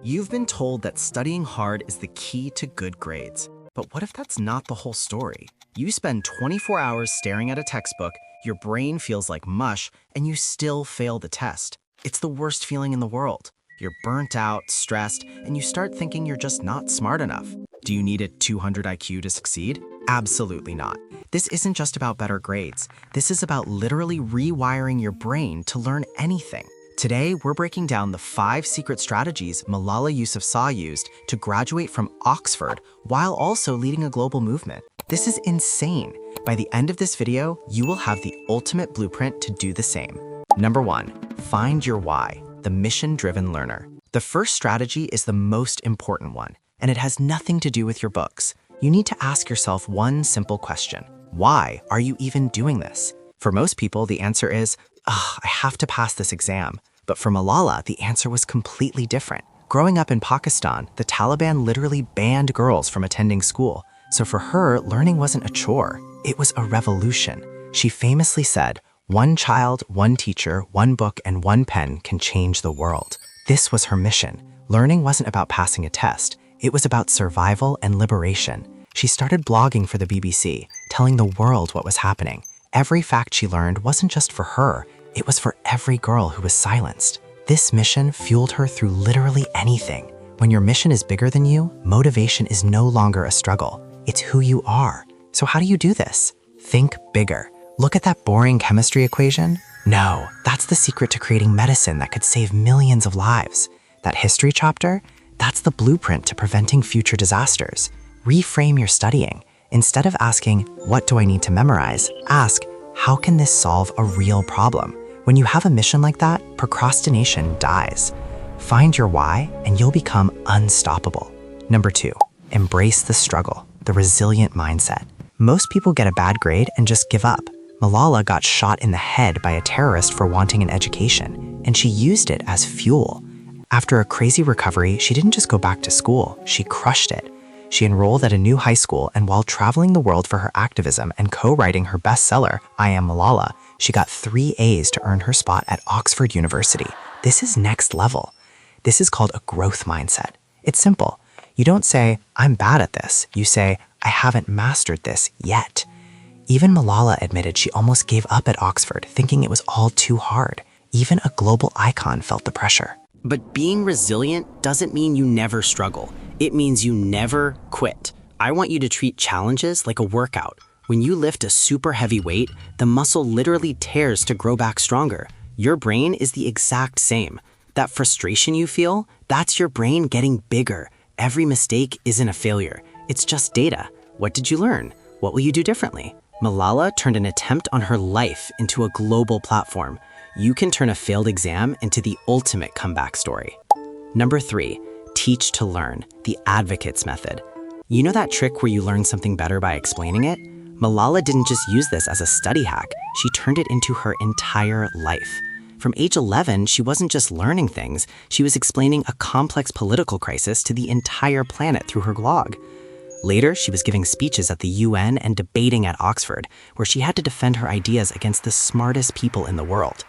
You've been told that studying hard is the key to good grades. But what if that's not the whole story? You spend 24 hours staring at a textbook, your brain feels like mush, and you still fail the test. It's the worst feeling in the world. You're burnt out, stressed, and you start thinking you're just not smart enough. Do you need a 200 IQ to succeed? Absolutely not. This isn't just about better grades. This is about literally rewiring your brain to learn anything. Today, we're breaking down the 5 secret strategies Malala Yousafzai used to graduate from Oxford while also leading a global movement. This is insane. By the end of this video, you will have the ultimate blueprint to do the same. Number 1, find your why, the mission-driven learner. The first strategy is the most important one, and it has nothing to do with your books. You need to ask yourself one simple question. Why are you even doing this? For most people, the answer is, I have to pass this exam. But for Malala, the answer was completely different. Growing up in Pakistan, the Taliban literally banned girls from attending school. So for her, learning wasn't a chore. It was a revolution. She famously said, "One child, one teacher, one book, and one pen can change the world." This was her mission. Learning wasn't about passing a test. It was about survival and liberation. She started blogging for the BBC, telling the world what was happening. Every fact she learned wasn't just for her. It was for every girl who was silenced. This mission fueled her through literally anything. When your mission is bigger than you, motivation is no longer a struggle. It's who you are. So how do you do this? Think bigger. Look at that boring chemistry equation. No, that's the secret to creating medicine that could save millions of lives. That history chapter? That's the blueprint to preventing future disasters. Reframe your studying. Instead of asking, what do I need to memorize? Ask, how can this solve a real problem? When you have a mission like that, procrastination dies. Find your why, and you'll become unstoppable. Number 2, embrace the struggle, the resilient mindset. Most people get a bad grade and just give up. Malala got shot in the head by a terrorist for wanting an education, and she used it as fuel. After a crazy recovery, she didn't just go back to school, she crushed it. She enrolled at a new high school, and while traveling the world for her activism and co-writing her bestseller, I Am Malala, she got 3 A's to earn her spot at Oxford University. This is next level. This is called a growth mindset. It's simple. You don't say, I'm bad at this. You say, I haven't mastered this yet. Even Malala admitted she almost gave up at Oxford, thinking it was all too hard. Even a global icon felt the pressure. But being resilient doesn't mean you never struggle. It means you never quit. I want you to treat challenges like a workout. When you lift a super heavy weight, the muscle literally tears to grow back stronger. Your brain is the exact same. That frustration you feel, that's your brain getting bigger. Every mistake isn't a failure. It's just data. What did you learn? What will you do differently? Malala turned an attempt on her life into a global platform. You can turn a failed exam into the ultimate comeback story. Number 3, teach to learn, the advocate's method. You know that trick where you learn something better by explaining it? Malala didn't just use this as a study hack, she turned it into her entire life. From age 11, she wasn't just learning things, she was explaining a complex political crisis to the entire planet through her blog. Later, she was giving speeches at the UN and debating at Oxford, where she had to defend her ideas against the smartest people in the world.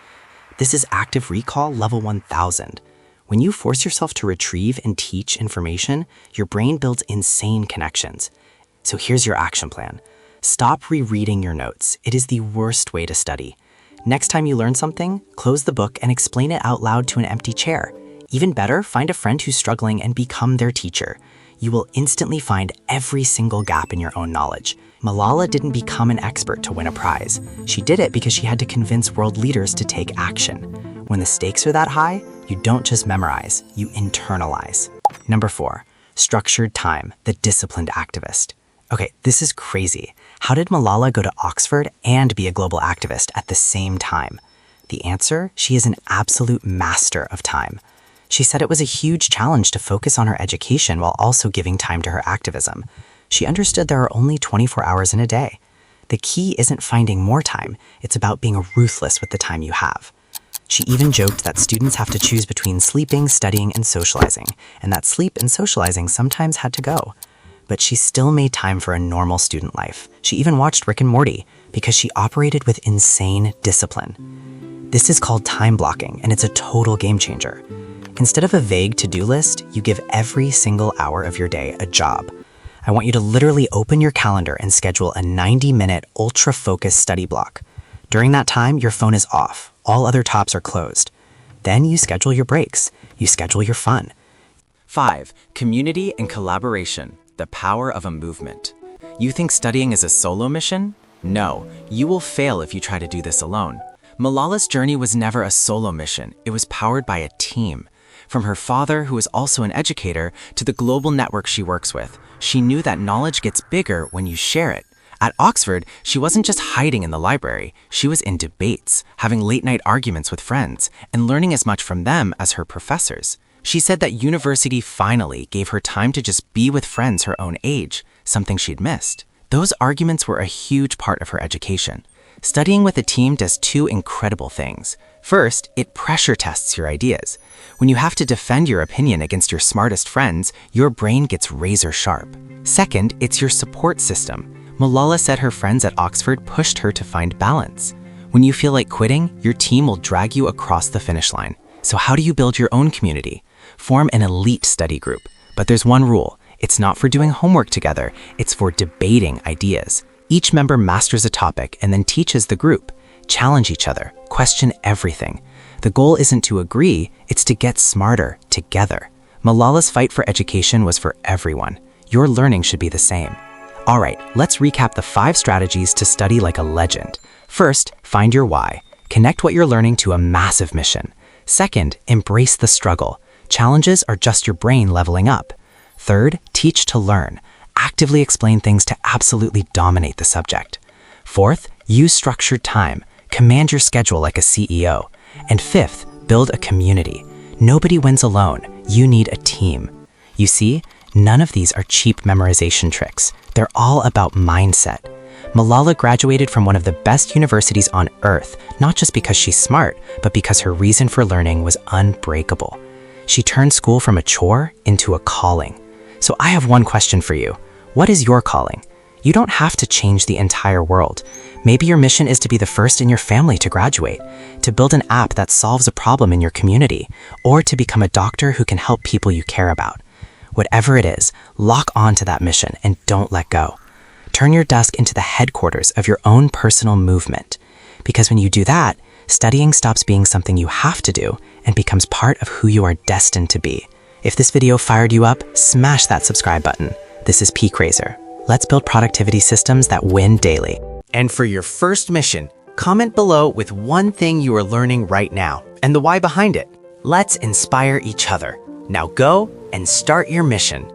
This is active recall level 1000. When you force yourself to retrieve and teach information, your brain builds insane connections. So here's your action plan. Stop rereading your notes. It is the worst way to study. Next time you learn something, close the book and explain it out loud to an empty chair. Even better, find a friend who's struggling and become their teacher. You will instantly find every single gap in your own knowledge. Malala didn't become an expert to win a prize. She did it because she had to convince world leaders to take action. When the stakes are that high, you don't just memorize, you internalize. Number 4, structured time, the disciplined activist. Okay, this is crazy. How did Malala go to Oxford and be a global activist at the same time? The answer, she is an absolute master of time. She said it was a huge challenge to focus on her education while also giving time to her activism. She understood there are only 24 hours in a day. The key isn't finding more time, it's about being ruthless with the time you have. She even joked that students have to choose between sleeping, studying, and socializing, and that sleep and socializing sometimes had to go. But she still made time for a normal student life. She even watched Rick and Morty because she operated with insane discipline. This is called time blocking, and it's a total game changer. Instead of a vague to-do list, you give every single hour of your day a job. I want you to literally open your calendar and schedule a 90-minute ultra-focused study block. During that time, your phone is off. All other tabs are closed. Then you schedule your breaks. You schedule your fun. 5. Community and collaboration, the power of a movement. You think studying is a solo mission? No, you will fail if you try to do this alone. Malala's journey was never a solo mission. It was powered by a team. From her father, who is also an educator, to the global network she works with, she knew that knowledge gets bigger when you share it. At Oxford, she wasn't just hiding in the library. She was in debates, having late-night arguments with friends, and learning as much from them as her professors. She said that university finally gave her time to just be with friends her own age, something she'd missed. Those arguments were a huge part of her education. Studying with a team does two incredible things. First, it pressure tests your ideas. When you have to defend your opinion against your smartest friends, your brain gets razor sharp. Second, it's your support system. Malala said her friends at Oxford pushed her to find balance. When you feel like quitting, your team will drag you across the finish line. So how do you build your own community? Form an elite study group. But there's one rule. It's not for doing homework together. It's for debating ideas. Each member masters a topic and then teaches the group. Challenge each other. Question everything. The goal isn't to agree, it's to get smarter together. Malala's fight for education was for everyone. Your learning should be the same. All right, let's recap the 5 strategies to study like a legend. First, find your why. Connect what you're learning to a massive mission. Second, embrace the struggle. Challenges are just your brain leveling up. Third, teach to learn. Actively explain things to absolutely dominate the subject. Fourth, use structured time. Command your schedule like a CEO. And fifth, build a community. Nobody wins alone. You need a team. You see, none of these are cheap memorization tricks. They're all about mindset. Malala graduated from one of the best universities on earth, not just because she's smart, but because her reason for learning was unbreakable. She turned school from a chore into a calling. So I have one question for you. What is your calling? You don't have to change the entire world. Maybe your mission is to be the first in your family to graduate, to build an app that solves a problem in your community, or to become a doctor who can help people you care about. Whatever it is, lock on to that mission and don't let go. Turn your desk into the headquarters of your own personal movement. Because when you do that, studying stops being something you have to do and becomes part of who you are destined to be. If this video fired you up, smash that subscribe button. This is Peak Razor. Let's build productivity systems that win daily. And for your first mission, comment below with one thing you are learning right now and the why behind it. Let's inspire each other. Now go and start your mission.